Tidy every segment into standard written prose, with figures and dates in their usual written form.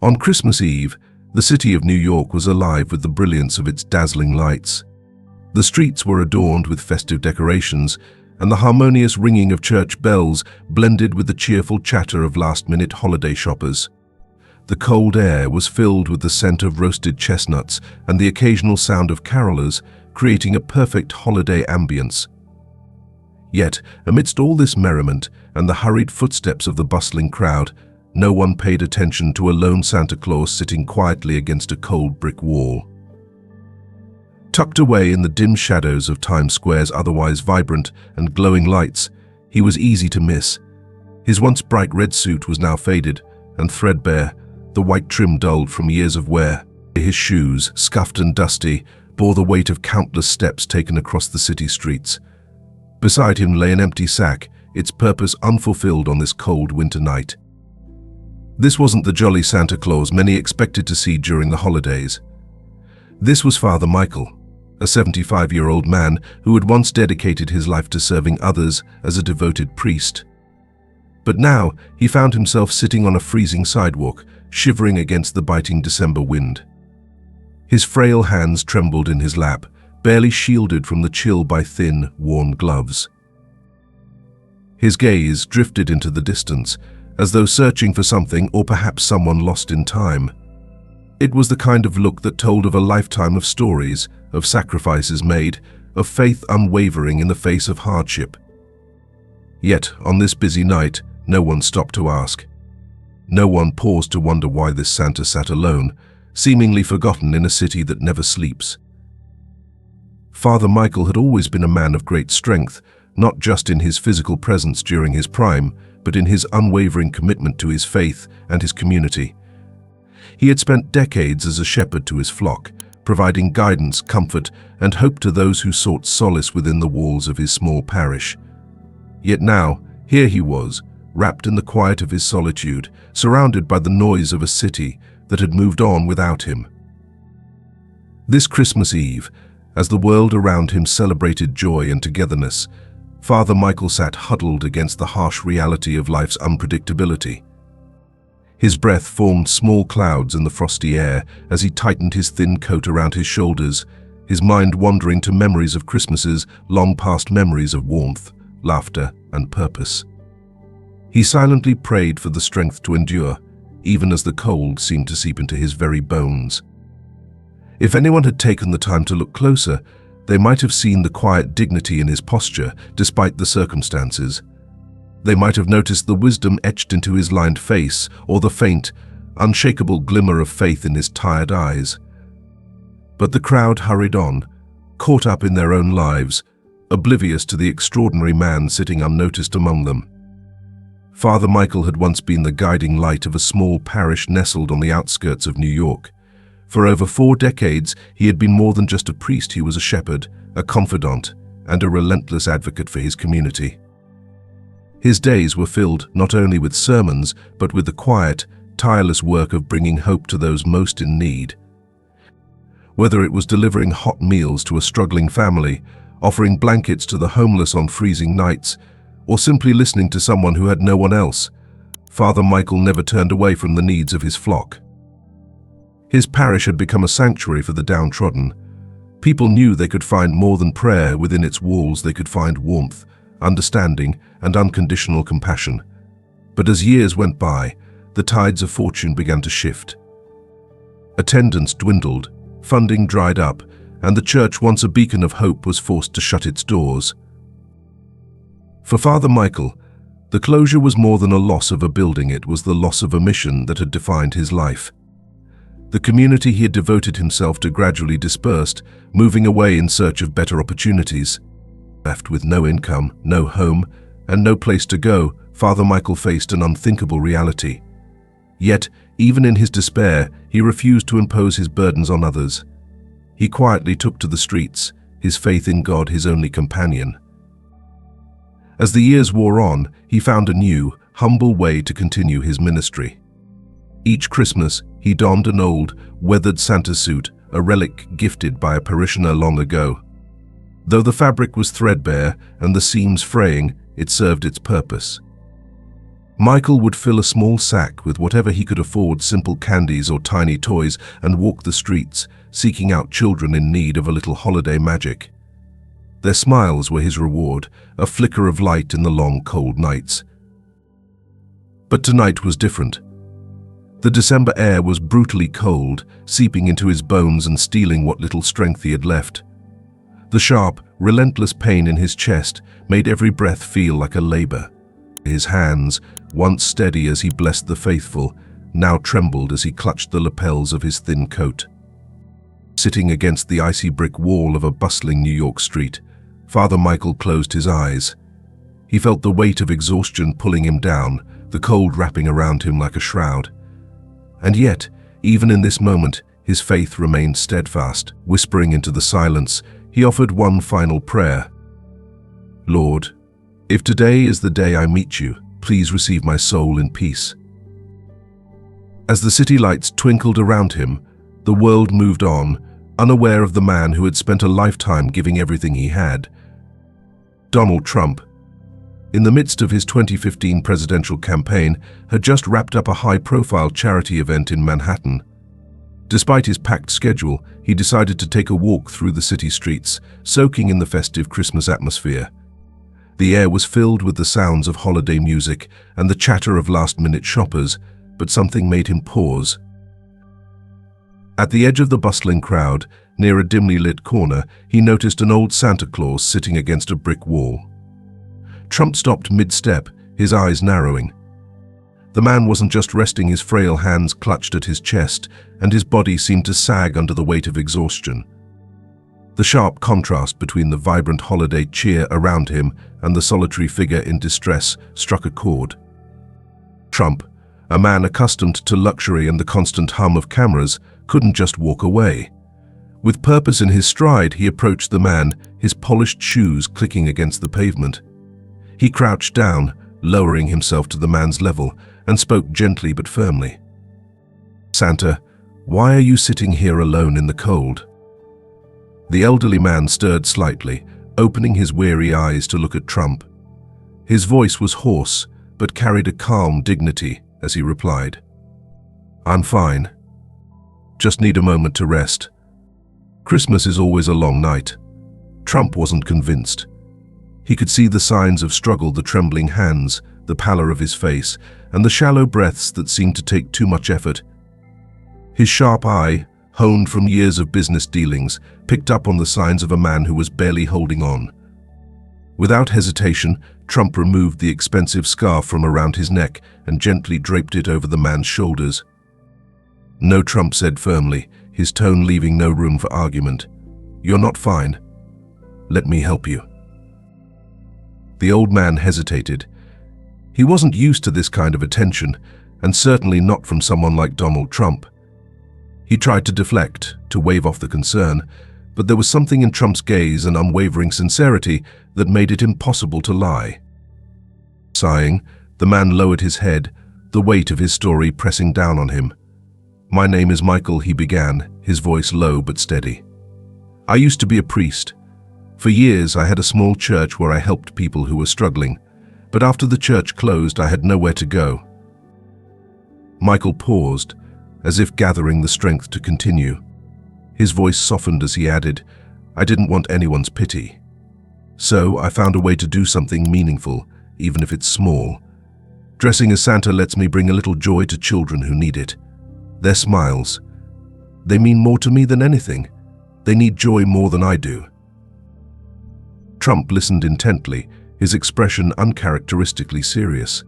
On Christmas Eve, the city of New York was alive with the brilliance of its dazzling lights. The streets were adorned with festive decorations, and the harmonious ringing of church bells blended with the cheerful chatter of last-minute holiday shoppers. The cold air was filled with the scent of roasted chestnuts and the occasional sound of carolers, creating a perfect holiday ambience. Yet, amidst all this merriment and the hurried footsteps of the bustling crowd, no one paid attention to a lone Santa Claus sitting quietly against a cold brick wall. Tucked away in the dim shadows of Times Square's otherwise vibrant and glowing lights, he was easy to miss. His once bright red suit was now faded and threadbare, the white trim dulled from years of wear. His shoes, scuffed and dusty, bore the weight of countless steps taken across the city streets. Beside him lay an empty sack, its purpose unfulfilled on this cold winter night. This wasn't the jolly Santa Claus many expected to see during the holidays. This was Father Michael, a 75-year-old man who had once dedicated his life to serving others as a devoted priest. But now he found himself sitting on a freezing sidewalk, shivering against the biting December wind. His frail hands trembled in his lap, barely shielded from the chill by thin, warm gloves. His gaze drifted into the distance, as though searching for something or perhaps someone lost in time. It was the kind of look that told of a lifetime of stories, of sacrifices made, of faith unwavering in the face of hardship. Yet, on this busy night, no one stopped to ask. No one paused to wonder why this Santa sat alone, seemingly forgotten in a city that never sleeps. Father Michael had always been a man of great strength, not just in his physical presence during his prime, but in his unwavering commitment to his faith and his community. He had spent decades as a shepherd to his flock, providing guidance, comfort, and hope to those who sought solace within the walls of his small parish. Yet now, here he was, wrapped in the quiet of his solitude, surrounded by the noise of a city that had moved on without him. This Christmas Eve, as the world around him celebrated joy and togetherness, Father Michael sat huddled against the harsh reality of life's unpredictability. His breath formed small clouds in the frosty air as he tightened his thin coat around his shoulders, his mind wandering to memories of Christmases, long past memories of warmth, laughter, and purpose. He silently prayed for the strength to endure, even as the cold seemed to seep into his very bones. If anyone had taken the time to look closer, they might have seen the quiet dignity in his posture, despite the circumstances. They might have noticed the wisdom etched into his lined face, or the faint, unshakable glimmer of faith in his tired eyes. But the crowd hurried on, caught up in their own lives, oblivious to the extraordinary man sitting unnoticed among them. Father Michael had once been the guiding light of a small parish nestled on the outskirts of New York. For over 4 decades, he had been more than just a priest. He was a shepherd, a confidant, and a relentless advocate for his community. His days were filled not only with sermons, but with the quiet, tireless work of bringing hope to those most in need. Whether it was delivering hot meals to a struggling family, offering blankets to the homeless on freezing nights, or simply listening to someone who had no one else, Father Michael never turned away from the needs of his flock. His parish had become a sanctuary for the downtrodden. People knew they could find more than prayer within its walls. They could find warmth, understanding, and unconditional compassion. But as years went by, the tides of fortune began to shift. Attendance dwindled, funding dried up, and the church, once a beacon of hope, was forced to shut its doors. For Father Michael, the closure was more than a loss of a building. It was the loss of a mission that had defined his life. The community he had devoted himself to gradually dispersed, moving away in search of better opportunities. Left with no income, no home, and no place to go, Father Michael faced an unthinkable reality. Yet, even in his despair, he refused to impose his burdens on others. He quietly took to the streets, his faith in God his only companion. As the years wore on, he found a new, humble way to continue his ministry. Each Christmas, he donned an old, weathered Santa suit, a relic gifted by a parishioner long ago. Though the fabric was threadbare and the seams fraying, it served its purpose. Michael would fill a small sack with whatever he could afford, simple candies or tiny toys, and walk the streets, seeking out children in need of a little holiday magic. Their smiles were his reward, a flicker of light in the long, cold nights. But tonight was different. The December air was brutally cold, seeping into his bones and stealing what little strength he had left. The sharp, relentless pain in his chest made every breath feel like a labor. His hands, once steady as he blessed the faithful, now trembled as he clutched the lapels of his thin coat. Sitting against the icy brick wall of a bustling New York street, Father Michael closed his eyes. He felt the weight of exhaustion pulling him down, the cold wrapping around him like a shroud. And yet, even in this moment, his faith remained steadfast. Whispering into the silence, he offered one final prayer. "Lord, if today is the day I meet you, please receive my soul in peace." As the city lights twinkled around him, the world moved on, unaware of the man who had spent a lifetime giving everything he had. Donald Trump, in the midst of his 2015 presidential campaign, had just wrapped up a high-profile charity event in Manhattan. Despite his packed schedule, he decided to take a walk through the city streets, soaking in the festive Christmas atmosphere. The air was filled with the sounds of holiday music and the chatter of last-minute shoppers, but something made him pause. At the edge of the bustling crowd, near a dimly lit corner, he noticed an old Santa Claus sitting against a brick wall. Trump stopped mid-step, his eyes narrowing. The man wasn't just resting, his frail hands clutched at his chest, and his body seemed to sag under the weight of exhaustion. The sharp contrast between the vibrant holiday cheer around him and the solitary figure in distress struck a chord. Trump, a man accustomed to luxury and the constant hum of cameras, couldn't just walk away. With purpose in his stride, he approached the man, his polished shoes clicking against the pavement. He crouched down, lowering himself to the man's level, and spoke gently but firmly. "Santa, why are you sitting here alone in the cold?" The elderly man stirred slightly, opening his weary eyes to look at Trump. His voice was hoarse, but carried a calm dignity as he replied, "I'm fine. Just need a moment to rest. Christmas is always a long night." Trump wasn't convinced. He could see the signs of struggle, the trembling hands, the pallor of his face, and the shallow breaths that seemed to take too much effort. His sharp eye, honed from years of business dealings, picked up on the signs of a man who was barely holding on. Without hesitation, Trump removed the expensive scarf from around his neck and gently draped it over the man's shoulders. "No," Trump said firmly, his tone leaving no room for argument. "You're not fine. Let me help you." The old man hesitated. He wasn't used to this kind of attention, and certainly not from someone like Donald Trump. He tried to deflect, to wave off the concern, but there was something in Trump's gaze and unwavering sincerity that made it impossible to lie. Sighing, the man lowered his head, the weight of his story pressing down on him. "My name is Michael," he began, his voice low but steady. "I used to be a priest. For years, I had a small church where I helped people who were struggling, but after the church closed, I had nowhere to go." Michael paused, as if gathering the strength to continue. His voice softened as he added, "I didn't want anyone's pity. So I found a way to do something meaningful, even if it's small. Dressing as Santa lets me bring a little joy to children who need it. Their smiles. They mean more to me than anything. They need joy more than I do." Trump listened intently, his expression uncharacteristically serious.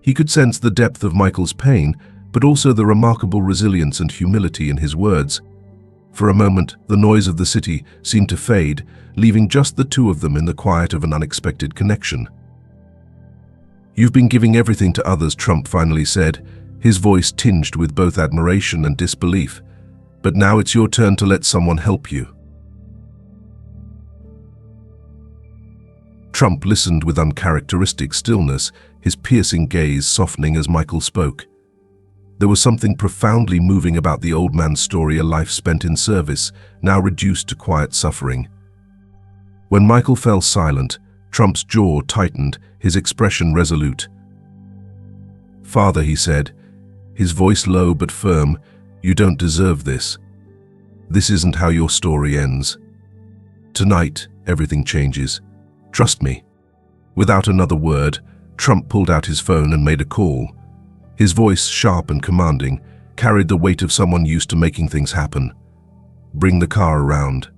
He could sense the depth of Michael's pain, but also the remarkable resilience and humility in his words. For a moment, the noise of the city seemed to fade, leaving just the two of them in the quiet of an unexpected connection. "You've been giving everything to others," Trump finally said, his voice tinged with both admiration and disbelief. "But now it's your turn to let someone help you." Trump listened with uncharacteristic stillness, his piercing gaze softening as Michael spoke. There was something profoundly moving about the old man's story, a life spent in service, now reduced to quiet suffering. When Michael fell silent, Trump's jaw tightened, his expression resolute. "Father," he said, his voice low but firm, "you don't deserve this. This isn't how your story ends. Tonight, everything changes. Trust me." Without another word, Trump pulled out his phone and made a call. His voice, sharp and commanding, carried the weight of someone used to making things happen. "Bring the car around."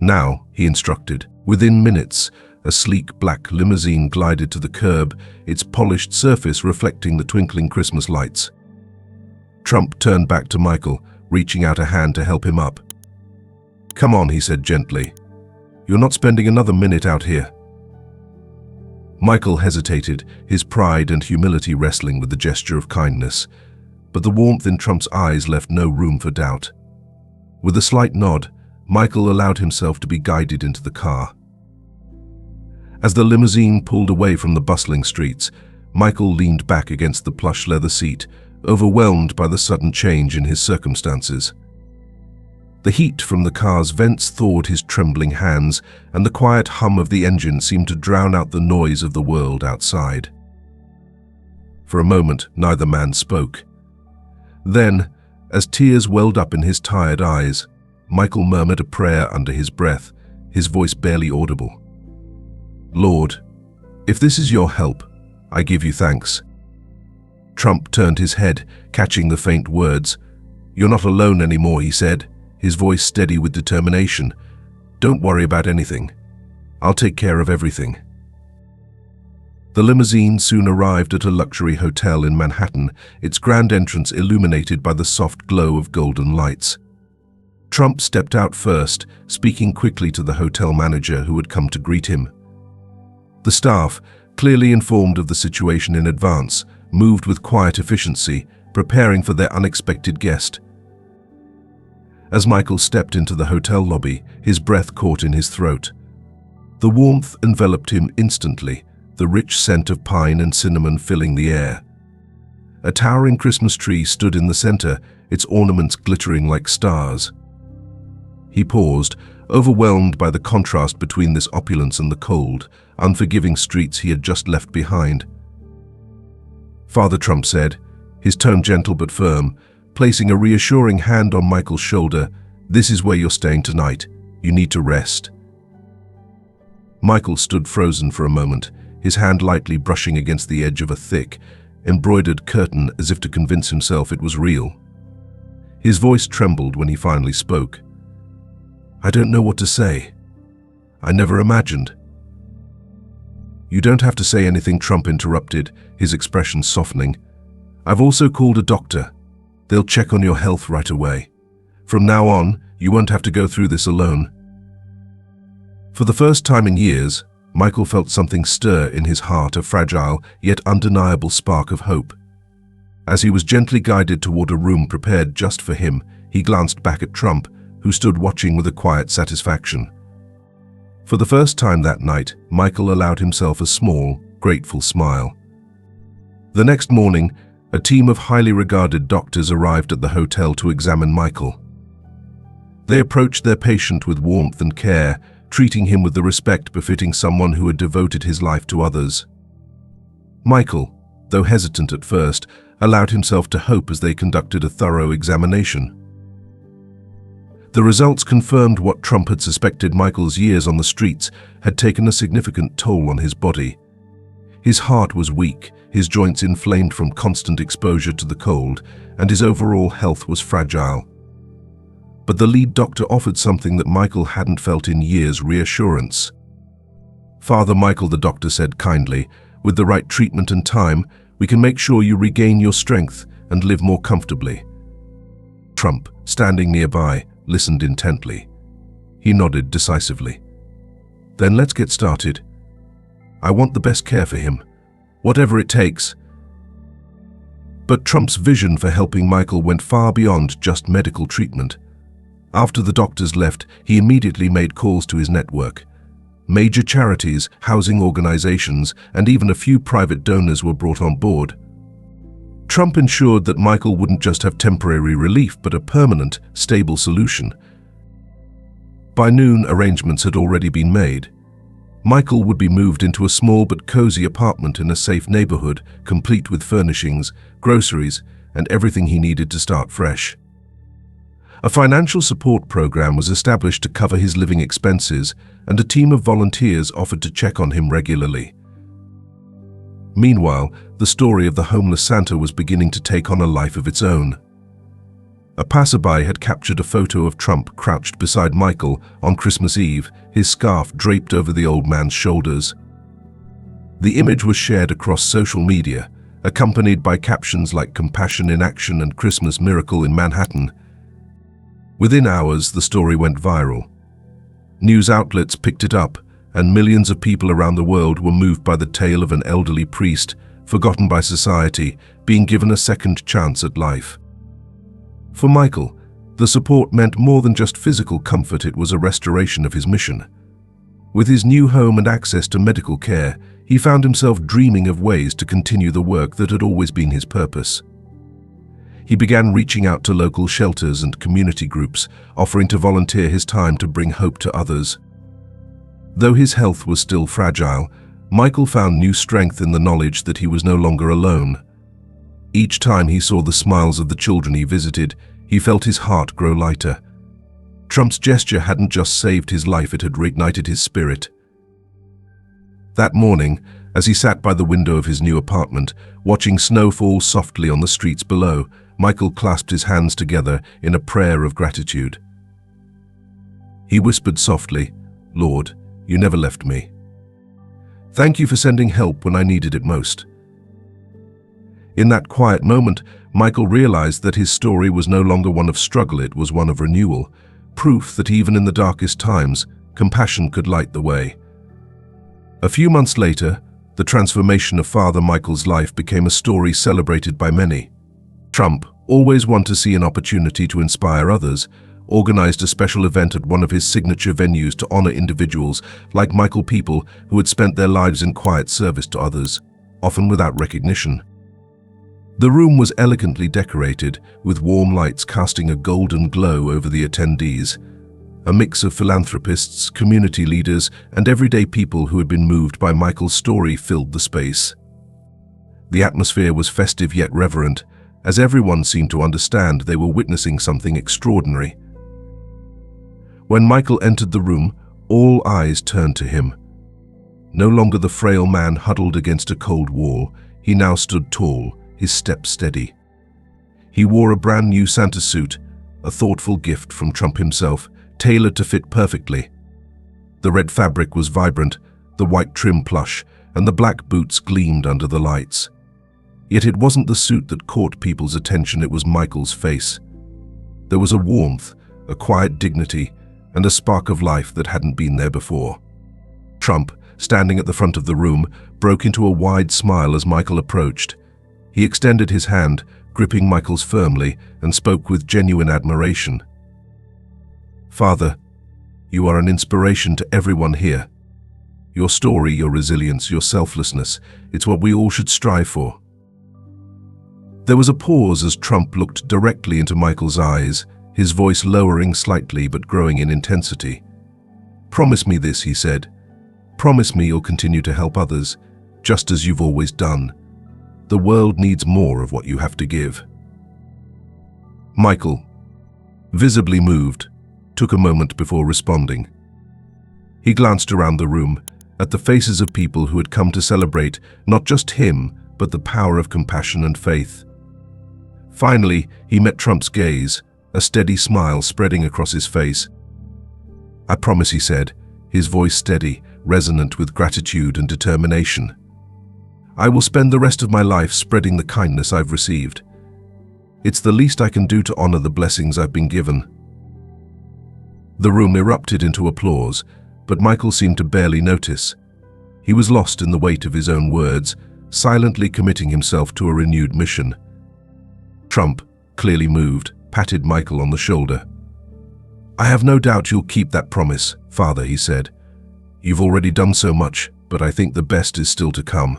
"Now," he instructed. Within minutes, a sleek black limousine glided to the curb, its polished surface reflecting the twinkling Christmas lights. Trump turned back to Michael, reaching out a hand to help him up. "Come on," he said gently. "You're not spending another minute out here." Michael hesitated, his pride and humility wrestling with the gesture of kindness, but the warmth in Trump's eyes left no room for doubt. With a slight nod, Michael allowed himself to be guided into the car. As the limousine pulled away from the bustling streets, Michael leaned back against the plush leather seat, overwhelmed by the sudden change in his circumstances. The heat from the car's vents thawed his trembling hands, and the quiet hum of the engine seemed to drown out the noise of the world outside. For a moment, neither man spoke. Then, as tears welled up in his tired eyes, Michael murmured a prayer under his breath, his voice barely audible. "Lord, if this is your help, I give you thanks." Trump turned his head, catching the faint words. "You're not alone anymore," he said, his voice steady with determination. "Don't worry about anything. I'll take care of everything." The limousine soon arrived at a luxury hotel in Manhattan, its grand entrance illuminated by the soft glow of golden lights. Trump stepped out first, speaking quickly to the hotel manager who had come to greet him. The staff, clearly informed of the situation in advance, moved with quiet efficiency, preparing for their unexpected guest. As Michael stepped into the hotel lobby, his breath caught in his throat. The warmth enveloped him instantly, the rich scent of pine and cinnamon filling the air. A towering Christmas tree stood in the center, its ornaments glittering like stars. He paused, overwhelmed by the contrast between this opulence and the cold, unforgiving streets he had just left behind. "Father," Trump said, his tone gentle but firm, placing a reassuring hand on Michael's shoulder, "this is where you're staying tonight. You need to rest." Michael stood frozen for a moment, his hand lightly brushing against the edge of a thick, embroidered curtain as if to convince himself it was real. His voice trembled when he finally spoke. "I don't know what to say. I never imagined." "You don't have to say anything," Trump interrupted, his expression softening. "I've also called a doctor. They'll check on your health right away. From now on, you won't have to go through this alone." For the first time in years, Michael felt something stir in his heart, a fragile yet undeniable spark of hope. As he was gently guided toward a room prepared just for him, he glanced back at Trump, who stood watching with a quiet satisfaction. For the first time that night, Michael allowed himself a small, grateful smile. The next morning, a team of highly regarded doctors arrived at the hotel to examine Michael. They approached their patient with warmth and care, treating him with the respect befitting someone who had devoted his life to others. Michael, though hesitant at first, allowed himself to hope as they conducted a thorough examination. The results confirmed what Trump had suspected. Michael's years on the streets had taken a significant toll on his body. His heart was weak, his joints inflamed from constant exposure to the cold, and his overall health was fragile. But the lead doctor offered something that Michael hadn't felt in years: reassurance. "Father Michael," the doctor said kindly, "with the right treatment and time, we can make sure you regain your strength and live more comfortably." Trump, standing nearby, listened intently. He nodded decisively. "Then let's get started. I want the best care for him, whatever it takes." But Trump's vision for helping Michael went far beyond just medical treatment. After the doctors left, he immediately made calls to his network. Major charities, housing organizations, and even a few private donors were brought on board. Trump ensured that Michael wouldn't just have temporary relief, but a permanent, stable solution. By noon, arrangements had already been made. Michael would be moved into a small but cozy apartment in a safe neighborhood, complete with furnishings, groceries, and everything he needed to start fresh. A financial support program was established to cover his living expenses, and a team of volunteers offered to check on him regularly. Meanwhile, the story of the homeless Santa was beginning to take on a life of its own. A passerby had captured a photo of Trump crouched beside Michael on Christmas Eve, his scarf draped over the old man's shoulders. The image was shared across social media, accompanied by captions like "Compassion in Action" and "Christmas Miracle in Manhattan." Within hours, the story went viral. News outlets picked it up, and millions of people around the world were moved by the tale of an elderly priest, forgotten by society, being given a second chance at life. For Michael, the support meant more than just physical comfort, it was a restoration of his mission. With his new home and access to medical care, he found himself dreaming of ways to continue the work that had always been his purpose. He began reaching out to local shelters and community groups, offering to volunteer his time to bring hope to others. Though his health was still fragile, Michael found new strength in the knowledge that he was no longer alone. Each time he saw the smiles of the children he visited, he felt his heart grow lighter. Trump's gesture hadn't just saved his life, it had reignited his spirit. That morning, as he sat by the window of his new apartment, watching snow fall softly on the streets below, Michael clasped his hands together in a prayer of gratitude. He whispered softly, "Lord, you never left me. Thank you for sending help when I needed it most." In that quiet moment, Michael realized that his story was no longer one of struggle, it was one of renewal, proof that even in the darkest times, compassion could light the way. A few months later, the transformation of Father Michael's life became a story celebrated by many. Trump, always one to see an opportunity to inspire others, organized a special event at one of his signature venues to honor individuals like Michael, people who had spent their lives in quiet service to others, often without recognition. The room was elegantly decorated, with warm lights casting a golden glow over the attendees. A mix of philanthropists, community leaders, and everyday people who had been moved by Michael's story filled the space. The atmosphere was festive yet reverent, as everyone seemed to understand they were witnessing something extraordinary. When Michael entered the room, all eyes turned to him. No longer the frail man huddled against a cold wall, he now stood tall, his step steady. He wore a brand new Santa suit, a thoughtful gift from Trump himself, tailored to fit perfectly. The red fabric was vibrant, the white trim plush, and the black boots gleamed under the lights. Yet it wasn't the suit that caught people's attention, it was Michael's face. There was a warmth, a quiet dignity, and a spark of life that hadn't been there before. Trump, standing at the front of the room, broke into a wide smile as Michael approached. He extended his hand, gripping Michael's firmly, and spoke with genuine admiration. "Father, you are an inspiration to everyone here. Your story, your resilience, your selflessness, it's what we all should strive for." There was a pause as Trump looked directly into Michael's eyes, his voice lowering slightly but growing in intensity. "Promise me this," he said. "Promise me you'll continue to help others, just as you've always done. The world needs more of what you have to give." Michael, visibly moved, took a moment before responding. He glanced around the room, at the faces of people who had come to celebrate not just him, but the power of compassion and faith. Finally, he met Trump's gaze, a steady smile spreading across his face. "I promise," he said, his voice steady, resonant with gratitude and determination. "I will spend the rest of my life spreading the kindness I've received. It's the least I can do to honor the blessings I've been given." The room erupted into applause, but Michael seemed to barely notice. He was lost in the weight of his own words, silently committing himself to a renewed mission. Trump, clearly moved, patted Michael on the shoulder. "I have no doubt you'll keep that promise, Father," he said. "You've already done so much, but I think the best is still to come."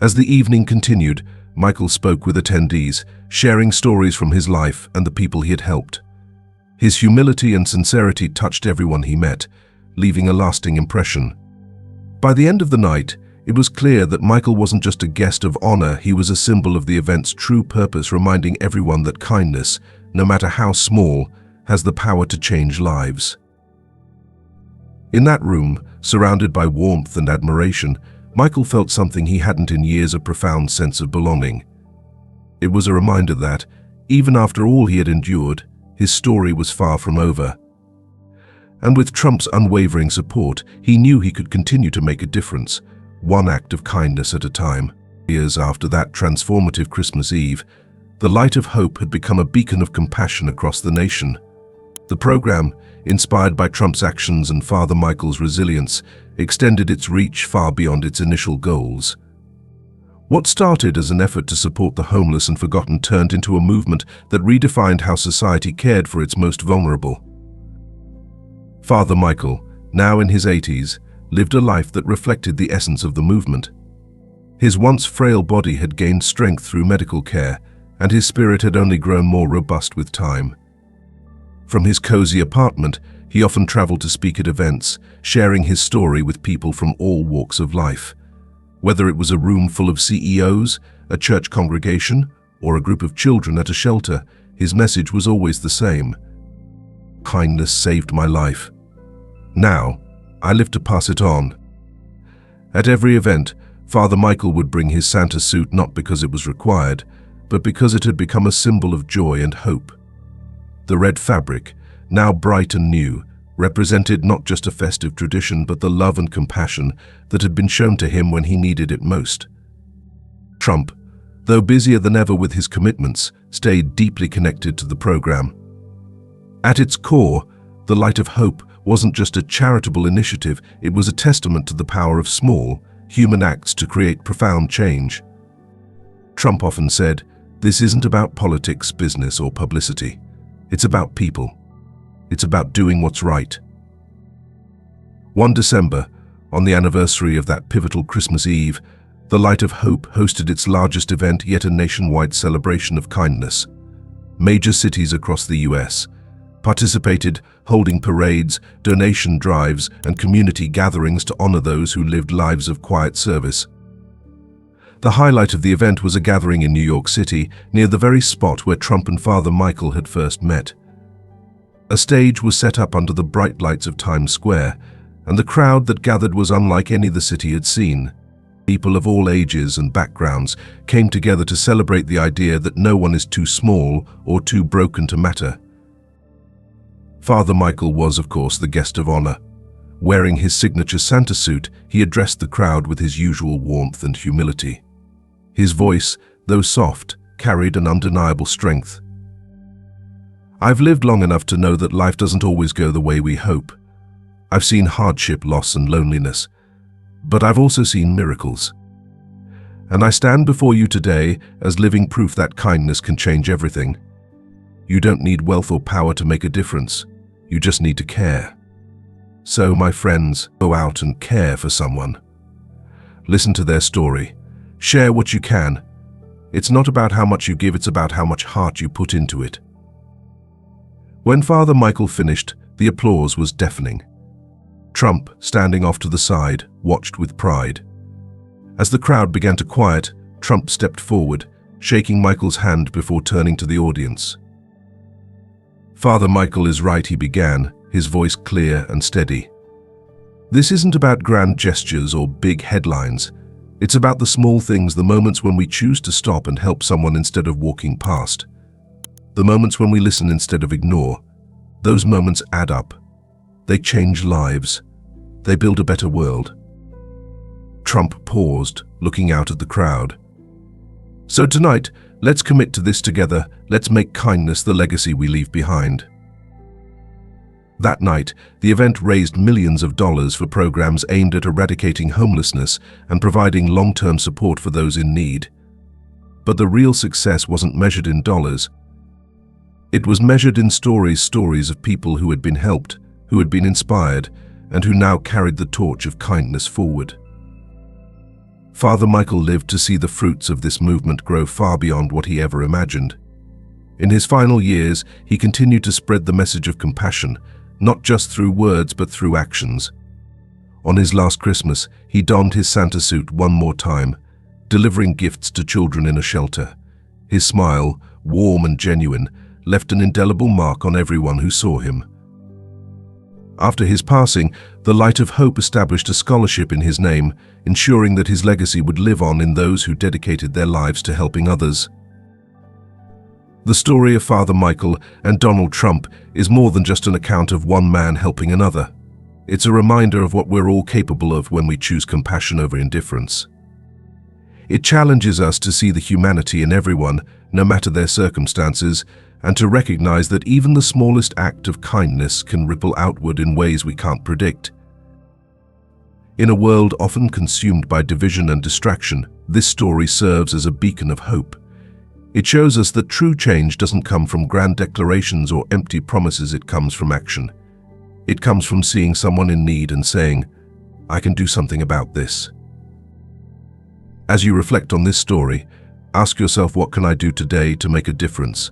As the evening continued, Michael spoke with attendees, sharing stories from his life and the people he had helped. His humility and sincerity touched everyone he met, leaving a lasting impression. By the end of the night, it was clear that Michael wasn't just a guest of honor, he was a symbol of the event's true purpose, reminding everyone that kindness, no matter how small, has the power to change lives. In that room, surrounded by warmth and admiration, Michael felt something he hadn't in years: a profound sense of belonging. It was a reminder that, even after all he had endured, his story was far from over. And with Trump's unwavering support, he knew he could continue to make a difference, one act of kindness at a time. Years after that transformative Christmas Eve, the light of hope had become a beacon of compassion across the nation. The program, inspired by Trump's actions and Father Michael's resilience, extended its reach far beyond its initial goals. What started as an effort to support the homeless and forgotten turned into a movement that redefined how society cared for its most vulnerable. Father Michael, now in his 80s, lived a life that reflected the essence of the movement. His once frail body had gained strength through medical care, and his spirit had only grown more robust with time. From his cozy apartment, he often traveled to speak at events, sharing his story with people from all walks of life. Whether it was a room full of CEOs, a church congregation, or a group of children at a shelter, his message was always the same: kindness saved my life. Now, I live to pass it on. At every event, Father Michael would bring his Santa suit not because it was required, but because it had become a symbol of joy and hope. The red fabric, now bright and new, represented not just a festive tradition but the love and compassion that had been shown to him when he needed it most. Trump, though busier than ever with his commitments, stayed deeply connected to the program. At its core, the Light of Hope wasn't just a charitable initiative, it was a testament to the power of small, human acts to create profound change. Trump often said, "This isn't about politics, business, or publicity. It's about people. It's about doing what's right." One December, on the anniversary of that pivotal Christmas Eve, the Light of Hope hosted its largest event yet, a nationwide celebration of kindness. Major cities across the US participated, holding parades, donation drives, and community gatherings to honor those who lived lives of quiet service. The highlight of the event was a gathering in New York City, near the very spot where Trump and Father Michael had first met. A stage was set up under the bright lights of Times Square, and the crowd that gathered was unlike any the city had seen. People of all ages and backgrounds came together to celebrate the idea that no one is too small or too broken to matter. Father Michael was, of course, the guest of honor. Wearing his signature Santa suit, he addressed the crowd with his usual warmth and humility. His voice, though soft, carried an undeniable strength. "I've lived long enough to know that life doesn't always go the way we hope. I've seen hardship, loss, and loneliness, but I've also seen miracles. And I stand before you today as living proof that kindness can change everything. You don't need wealth or power to make a difference. You just need to care. So, my friends, go out and care for someone. Listen to their story. Share what you can. It's not about how much you give, it's about how much heart you put into it." When Father Michael finished, the applause was deafening. Trump, standing off to the side, watched with pride. As the crowd began to quiet, Trump stepped forward, shaking Michael's hand before turning to the audience. "Father Michael is right," he began, his voice clear and steady. "This isn't about grand gestures or big headlines. It's about the small things, the moments when we choose to stop and help someone instead of walking past. The moments when we listen instead of ignore. Those moments add up. They change lives. They build a better world." Trump paused, looking out at the crowd. "So tonight, let's commit to this together. Let's make kindness the legacy we leave behind." That night, the event raised millions of dollars for programs aimed at eradicating homelessness and providing long-term support for those in need. But the real success wasn't measured in dollars. It was measured in stories of people who had been helped, who had been inspired, and who now carried the torch of kindness forward. Father Michael lived to see the fruits of this movement grow far beyond what he ever imagined. In his final years, he continued to spread the message of compassion, not just through words but through actions. On his last Christmas, he donned his Santa suit one more time, delivering gifts to children in a shelter. His smile, warm and genuine, left an indelible mark on everyone who saw him. After his passing, the Light of Hope established a scholarship in his name, ensuring that his legacy would live on in those who dedicated their lives to helping others. The story of Father Michael and Donald Trump is more than just an account of one man helping another. It's a reminder of what we're all capable of when we choose compassion over indifference. It challenges us to see the humanity in everyone, no matter their circumstances, and to recognize that even the smallest act of kindness can ripple outward in ways we can't predict. In a world often consumed by division and distraction, this story serves as a beacon of hope. It shows us that true change doesn't come from grand declarations or empty promises, it comes from action. It comes from seeing someone in need and saying, "I can do something about this." As you reflect on this story, ask yourself, what can I do today to make a difference?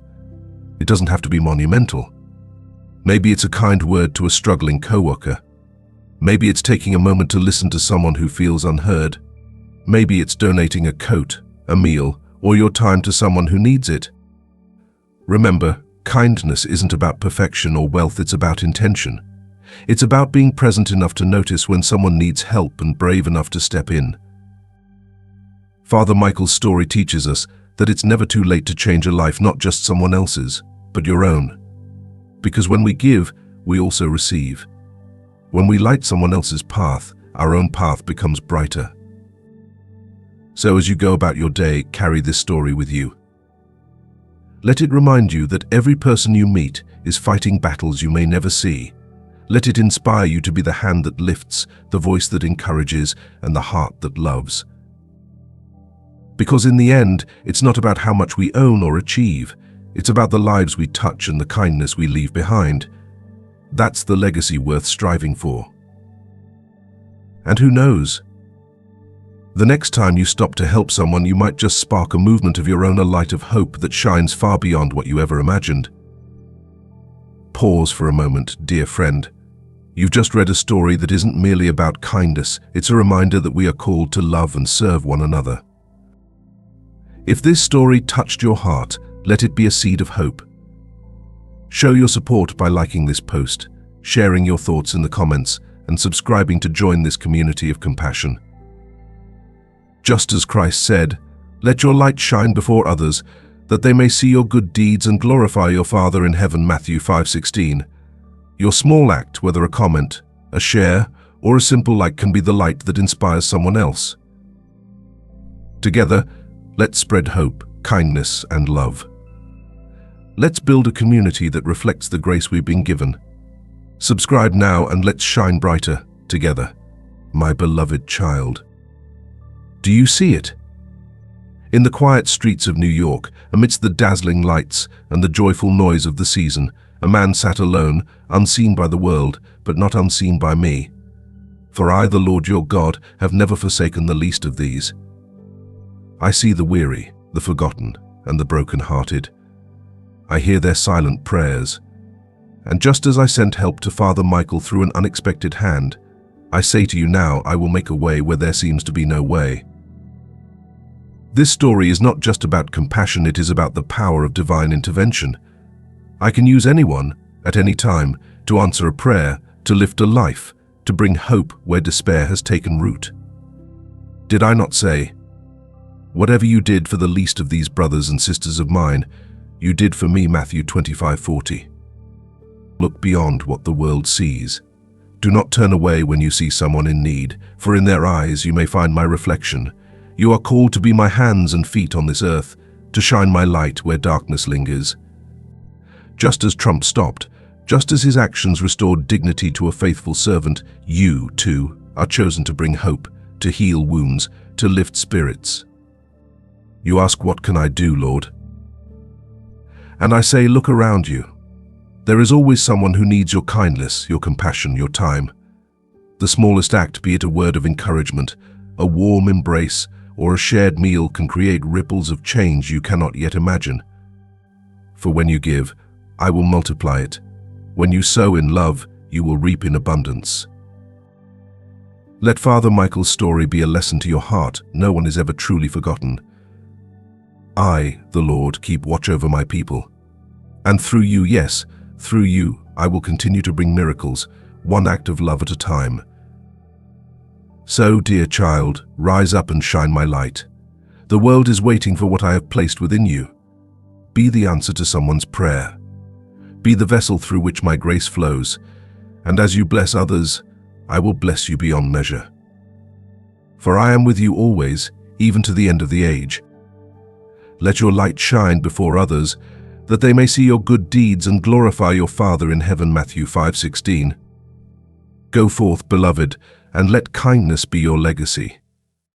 It doesn't have to be monumental. Maybe it's a kind word to a struggling coworker. Maybe it's taking a moment to listen to someone who feels unheard. Maybe it's donating a coat, a meal, or your time to someone who needs it. Remember, kindness isn't about perfection or wealth, it's about intention. It's about being present enough to notice when someone needs help and brave enough to step in. Father Michael's story teaches us that it's never too late to change a life, not just someone else's, but your own. Because when we give, we also receive. When we light someone else's path, our own path becomes brighter. So as you go about your day, carry this story with you. Let it remind you that every person you meet is fighting battles you may never see. Let it inspire you to be the hand that lifts, the voice that encourages, and the heart that loves. Because in the end, it's not about how much we own or achieve. It's about the lives we touch and the kindness we leave behind. That's the legacy worth striving for. And who knows? The next time you stop to help someone, you might just spark a movement of your own, a light of hope that shines far beyond what you ever imagined. Pause for a moment, dear friend. You've just read a story that isn't merely about kindness, it's a reminder that we are called to love and serve one another. If this story touched your heart, let it be a seed of hope. Show your support by liking this post, sharing your thoughts in the comments, and subscribing to join this community of compassion. Just as Christ said, "Let your light shine before others, that they may see your good deeds and glorify your Father in heaven," Matthew 5:16. Your small act, whether a comment, a share, or a simple like, can be the light that inspires someone else. Together, let's spread hope, kindness, and love. Let's build a community that reflects the grace we've been given. Subscribe now and let's shine brighter together, my beloved child. Do you see it? In the quiet streets of New York, amidst the dazzling lights and the joyful noise of the season, a man sat alone, unseen by the world, but not unseen by me. For I, the Lord your God, have never forsaken the least of these. I see the weary, the forgotten, and the broken-hearted. I hear their silent prayers. And just as I sent help to Father Michael through an unexpected hand, I say to you now, I will make a way where there seems to be no way. This story is not just about compassion, it is about the power of divine intervention. I can use anyone, at any time, to answer a prayer, to lift a life, to bring hope where despair has taken root. Did I not say, "Whatever you did for the least of these brothers and sisters of mine, you did for me," Matthew 25:40. Look beyond what the world sees. Do not turn away when you see someone in need, for in their eyes you may find my reflection. You are called to be my hands and feet on this earth, to shine my light where darkness lingers. Just as Trump stopped, just as his actions restored dignity to a faithful servant, you, too, are chosen to bring hope, to heal wounds, to lift spirits. You ask, what can I do, Lord? And I say, look around you. There is always someone who needs your kindness, your compassion, your time. The smallest act, be it a word of encouragement, a warm embrace, or a shared meal, can create ripples of change you cannot yet imagine. For when you give, I will multiply it. When you sow in love, you will reap in abundance. Let Father Michael's story be a lesson to your heart. No one is ever truly forgotten. I, the Lord, keep watch over my people. And through you, yes, through you, I will continue to bring miracles, one act of love at a time. So, dear child, rise up and shine my light. The world is waiting for what I have placed within you. Be the answer to someone's prayer. Be the vessel through which my grace flows, and as you bless others, I will bless you beyond measure. For I am with you always, even to the end of the age. Let your light shine before others, that they may see your good deeds and glorify your Father in heaven. Matthew 5:16. Go forth, beloved, and let kindness be your legacy.